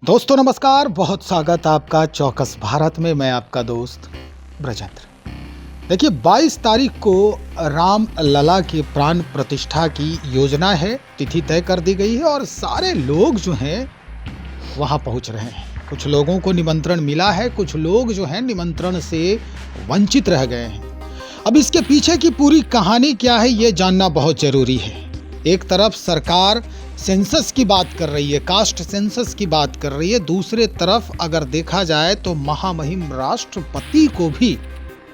दोस्तों नमस्कार, बहुत स्वागत आपका चौकस भारत में। मैं आपका दोस्त ब्रजेंद्र। देखिए 22 तारीख को राम लला के प्राण प्रतिष्ठा की योजना है, तिथि तय कर दी गई है और सारे लोग जो हैं वहाँ पहुँच रहे हैं। कुछ लोगों को निमंत्रण मिला है, कुछ लोग जो हैं निमंत्रण से वंचित रह गए हैं। अब इसके पीछे की पूरी कहानी क्या है ये जानना बहुत जरूरी है। एक तरफ सरकार सेंसस की बात कर रही है, कास्ट सेंसस की बात कर रही है, दूसरे तरफ अगर देखा जाए तो महामहिम राष्ट्रपति को भी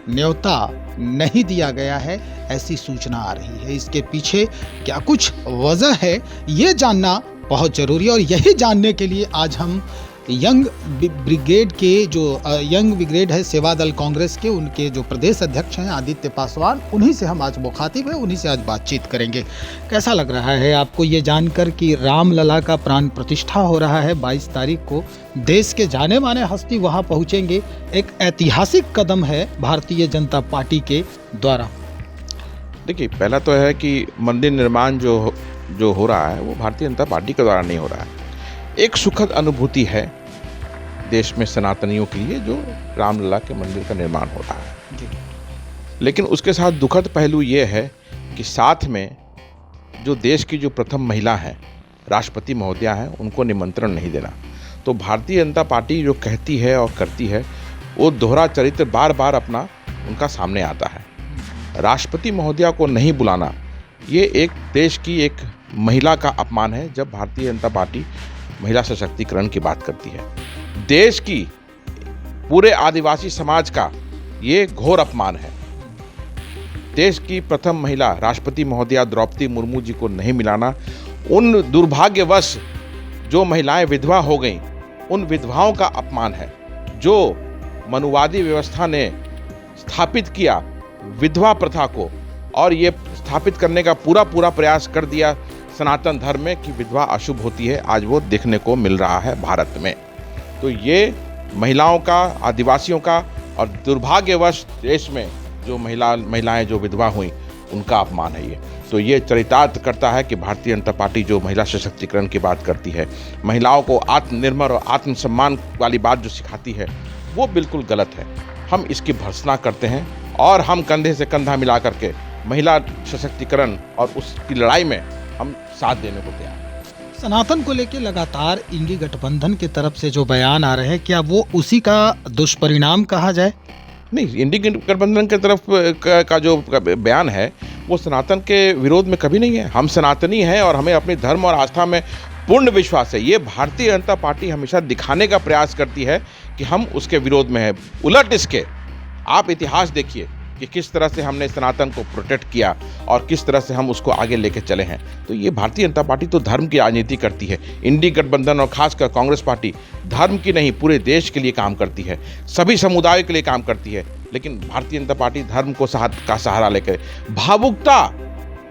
न्योता नहीं दिया गया है, ऐसी सूचना आ रही है। इसके पीछे क्या कुछ वजह है ये जानना बहुत जरूरी है और यही जानने के लिए आज हम यंग ब्रिगेड के जो यंग ब्रिगेड है सेवा दल कांग्रेस के, उनके जो प्रदेश अध्यक्ष हैं आदित्य पासवान, उन्हीं से हम आज मुखातिब हैं, उन्हीं से आज बातचीत करेंगे। कैसा लग रहा है आपको ये जानकर कि रामलला का प्राण प्रतिष्ठा हो रहा है 22 तारीख को? देश के जाने माने हस्ती वहाँ पहुँचेंगे। एक ऐतिहासिक कदम है भारतीय जनता पार्टी के द्वारा। देखिए, पहला तो है कि मंदिर निर्माण जो हो रहा है वो भारतीय जनता पार्टी के द्वारा नहीं हो रहा है। एक सुखद अनुभूति है देश में सनातनियों के लिए जो रामलला के मंदिर का निर्माण हो रहा है, लेकिन उसके साथ दुखद पहलू ये है कि साथ में जो देश की जो प्रथम महिला है, राष्ट्रपति महोदया हैं, उनको निमंत्रण नहीं देना। तो भारतीय जनता पार्टी जो कहती है और करती है वो दोहरा चरित्र बार बार अपना उनका सामने आता है। राष्ट्रपति महोदया को नहीं बुलाना ये एक देश की एक महिला का अपमान है। जब भारतीय जनता पार्टी महिला सशक्तिकरण की बात करती है, देश की पूरे आदिवासी समाज का ये घोर अपमान है। देश की प्रथम महिला राष्ट्रपति महोदया द्रौपदी मुर्मू जी को नहीं मिलाना, उन दुर्भाग्यवश जो महिलाएं विधवा हो गईं, उन विधवाओं का अपमान है। जो मनुवादी व्यवस्था ने स्थापित किया विधवा प्रथा को और ये स्थापित करने का पूरा प्रयास कर दिया सनातन धर्म में कि विधवा अशुभ होती है, आज वो देखने को मिल रहा है भारत में। तो ये महिलाओं का, आदिवासियों का और दुर्भाग्यवश देश में जो महिलाएं जो विधवा हुई उनका अपमान है ये। तो ये चरितार्थ करता है कि भारतीय जनता पार्टी जो महिला सशक्तिकरण की बात करती है, महिलाओं को आत्मनिर्भर और आत्मसम्मान वाली बात जो सिखाती है, वो बिल्कुल गलत है। हम इसकी भर्त्सना करते हैं और हम कंधे से कंधा मिला करके महिला सशक्तिकरण और उसकी लड़ाई में हम साथ देने को तैयार हैं। सनातन को लेकर लगातार इंडी गठबंधन की तरफ से जो बयान आ रहे हैं, क्या वो उसी का दुष्परिणाम कहा जाए? नहीं, इंडी गठबंधन की तरफ का जो बयान है वो सनातन के विरोध में कभी नहीं है। हम सनातनी हैं और हमें अपने धर्म और आस्था में पूर्ण विश्वास है। ये भारतीय जनता पार्टी हमेशा दिखाने का प्रयास करती है कि हम उसके विरोध में है। उलट इसके आप इतिहास देखिए कि किस तरह से हमने सनातन को प्रोटेक्ट किया और किस तरह से हम उसको आगे लेके चले हैं। तो ये भारतीय जनता पार्टी तो धर्म की राजनीति करती है। इंडी गठबंधन और खासकर कांग्रेस पार्टी धर्म की नहीं, पूरे देश के लिए काम करती है, सभी समुदायों के लिए काम करती है। लेकिन भारतीय जनता पार्टी धर्म को का सहारा लेकर भावुकता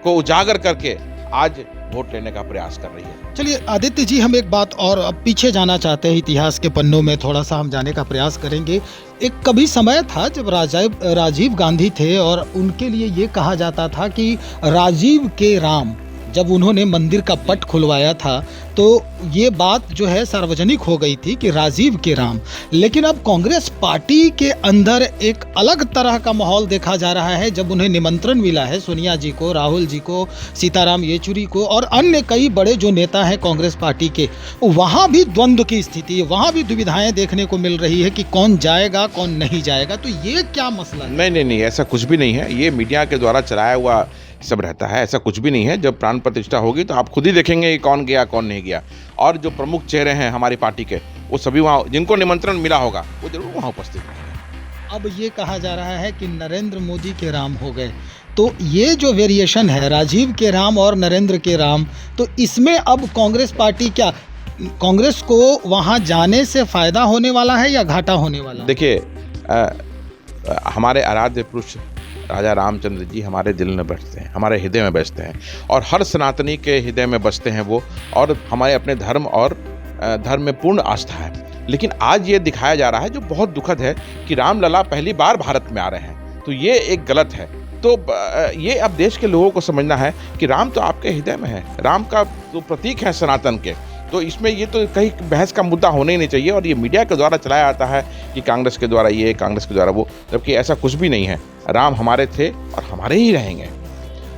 को उजागर करके आज वोट लेने का प्रयास कर रही है। चलिए आदित्य जी, हम एक बात और अब पीछे जाना चाहते हैं, इतिहास के पन्नों में थोड़ा सा हम जाने का प्रयास करेंगे। एक कभी समय था जब राजीव गांधी थे और उनके लिए ये कहा जाता था कि राजीव के राम, जब उन्होंने मंदिर का पट खुलवाया था तो ये बात जो है सार्वजनिक हो गई थी कि राजीव के राम। लेकिन अब कांग्रेस पार्टी के अंदर एक अलग तरह का माहौल देखा जा रहा है। जब उन्हें निमंत्रण मिला है सोनिया जी को, राहुल जी को, सीताराम येचुरी को और अन्य कई बड़े जो नेता हैं कांग्रेस पार्टी के, वहाँ भी द्वंद्व की स्थिति है, वहाँ भी दुविधाएं देखने को मिल रही है कि कौन जाएगा कौन नहीं जाएगा। तो ये क्या मसला है? नहीं, ऐसा कुछ भी नहीं है। ये मीडिया के द्वारा चलाया हुआ सब रहता है, ऐसा कुछ भी नहीं है। जब प्राण प्रतिष्ठा होगी तो आप खुद ही देखेंगे कि कौन गया कौन नहीं गया। और जो प्रमुख चेहरे हैं हमारी पार्टी के, वो सभी वहाँ, जिनको निमंत्रण मिला होगा वो जरूर वहाँ उपस्थित रहेंगे। अब ये कहा जा रहा है कि नरेंद्र मोदी के राम हो गए, तो ये जो वेरिएशन है राजीव के राम और नरेंद्र के राम, तो इसमें अब कांग्रेस पार्टी क्या, कांग्रेस को वहाँ जाने से फायदा होने वाला है या घाटा होने वाला? देखिए, हमारे आराध्य पुरुष राजा रामचंद्र जी हमारे दिल में बसते हैं, हमारे हृदय में बसते हैं और हर सनातनी के हृदय में बसते हैं वो, और हमारे अपने धर्म और धर्म में पूर्ण आस्था है। लेकिन आज ये दिखाया जा रहा है, जो बहुत दुखद है, कि रामलला पहली बार भारत में आ रहे हैं, तो ये एक गलत है। तो ये अब देश के लोगों को समझना है कि राम तो आपके हृदय में है, राम का जो प्रतीक है सनातन के, तो इसमें ये तो कहीं बहस का मुद्दा होना ही नहीं चाहिए। और ये मीडिया के द्वारा चलाया जाता है कि कांग्रेस के द्वारा ये, कांग्रेस के द्वारा वो, जबकि ऐसा कुछ भी नहीं है। राम हमारे थे और हमारे ही रहेंगे।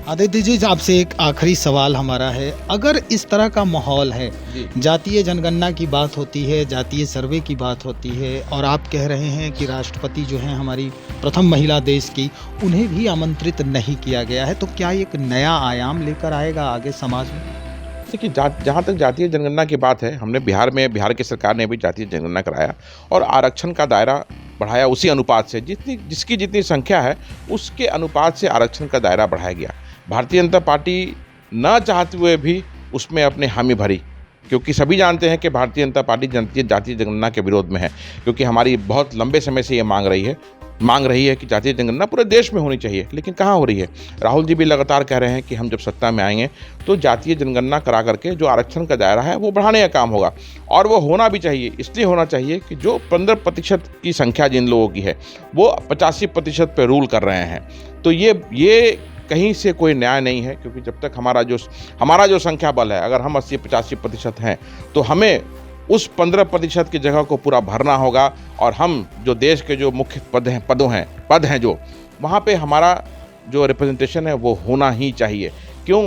आदित्य जी, आपसे एक आखिरी सवाल हमारा है, अगर इस तरह का माहौल है, जातीय जनगणना की बात होती है, जातीय सर्वे की बात होती है, और आप कह रहे हैं कि राष्ट्रपति जो हैं हमारी प्रथम महिला देश की, उन्हें भी आमंत्रित नहीं किया गया है, तो क्या एक नया आयाम लेकर आएगा आगे समाज में? देखिए, जहाँ तक जातीय जनगणना की बात है, हमने बिहार की सरकार ने भी जातीय जनगणना कराया और आरक्षण का दायरा बढ़ाया। उसी अनुपात से जिसकी जितनी संख्या है उसके अनुपात से आरक्षण का दायरा बढ़ाया गया। भारतीय जनता पार्टी न चाहते हुए भी उसमें अपनी हामी भरी, क्योंकि सभी जानते हैं कि भारतीय जनता पार्टी जातीय जनगणना के विरोध में है, क्योंकि हमारी बहुत लंबे समय से ये मांग रही है कि जातीय जनगणना पूरे देश में होनी चाहिए, लेकिन कहाँ हो रही है। राहुल जी भी लगातार कह रहे हैं कि हम जब सत्ता में आएंगे तो जातीय जनगणना करा करके जो आरक्षण का दायरा है वो बढ़ाने का काम होगा। और वो होना भी चाहिए, इसलिए होना चाहिए कि जो 15% की संख्या जिन लोगों की है वो 85% पे रूल कर रहे हैं। तो ये कहीं से कोई न्याय नहीं है, क्योंकि जब तक हमारा जो संख्या बल है, अगर हम 80-85% हैं तो हमें उस 15% की जगह को पूरा भरना होगा। और हम जो देश के जो मुख्य पद हैं जो वहाँ पे हमारा जो रिप्रेजेंटेशन है वो होना ही चाहिए। क्यों?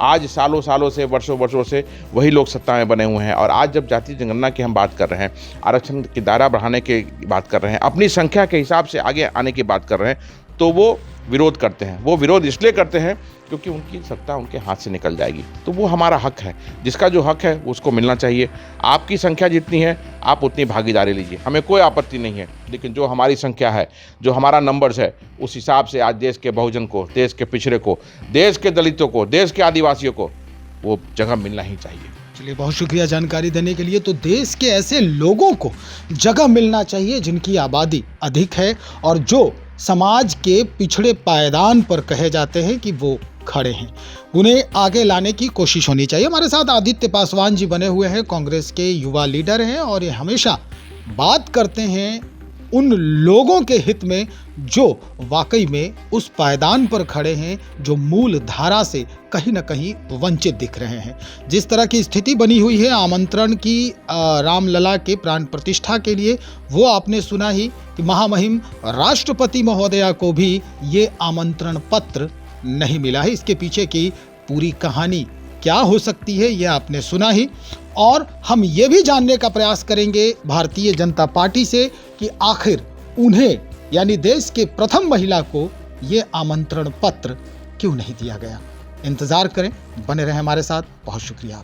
आज सालों से, वर्षों से वही लोग सत्ता में बने हुए हैं। और आज जब जातीय जनगणना की हम बात कर रहे हैं, आरक्षण की दायरा बढ़ाने की बात कर रहे हैं, अपनी संख्या के हिसाब से आगे आने की बात कर रहे हैं, तो वो विरोध करते हैं। वो विरोध इसलिए करते हैं क्योंकि उनकी सत्ता उनके हाथ से निकल जाएगी। तो वो हमारा हक है, जिसका जो हक है उसको मिलना चाहिए। आपकी संख्या जितनी है आप उतनी भागीदारी लीजिए, हमें कोई आपत्ति नहीं है, लेकिन जो हमारी संख्या है, जो हमारा नंबर्स है, उस हिसाब से आज देश के बहुजन को, देश के पिछड़े को, देश के दलितों को, देश के आदिवासियों को वो जगह मिलना ही चाहिए। चलिए, बहुत शुक्रिया जानकारी देने के लिए। तो देश के ऐसे लोगों को जगह मिलना चाहिए जिनकी आबादी अधिक है और जो समाज के पिछड़े पायदान पर कहे जाते हैं कि वो खड़े हैं, उन्हें आगे लाने की कोशिश होनी चाहिए। हमारे साथ आदित्य पासवान जी बने हुए हैं, कांग्रेस के युवा लीडर हैं और ये हमेशा बात करते हैं उन लोगों के हित में जो वाकई में उस पायदान पर खड़े हैं, जो मूल धारा से कहीं ना कहीं वंचित दिख रहे हैं। जिस तरह की स्थिति बनी हुई है आमंत्रण की रामलला के प्राण प्रतिष्ठा के लिए, वो आपने सुना ही कि महामहिम राष्ट्रपति महोदया को भी ये आमंत्रण पत्र नहीं मिला है। इसके पीछे की पूरी कहानी क्या हो सकती है ये आपने सुना ही। और हम ये भी जानने का प्रयास करेंगे भारतीय जनता पार्टी से कि आखिर उन्हें, यानी देश के प्रथम महिला को, ये आमंत्रण पत्र क्यों नहीं दिया गया। इंतजार करें, बने रहें हमारे साथ। बहुत शुक्रिया।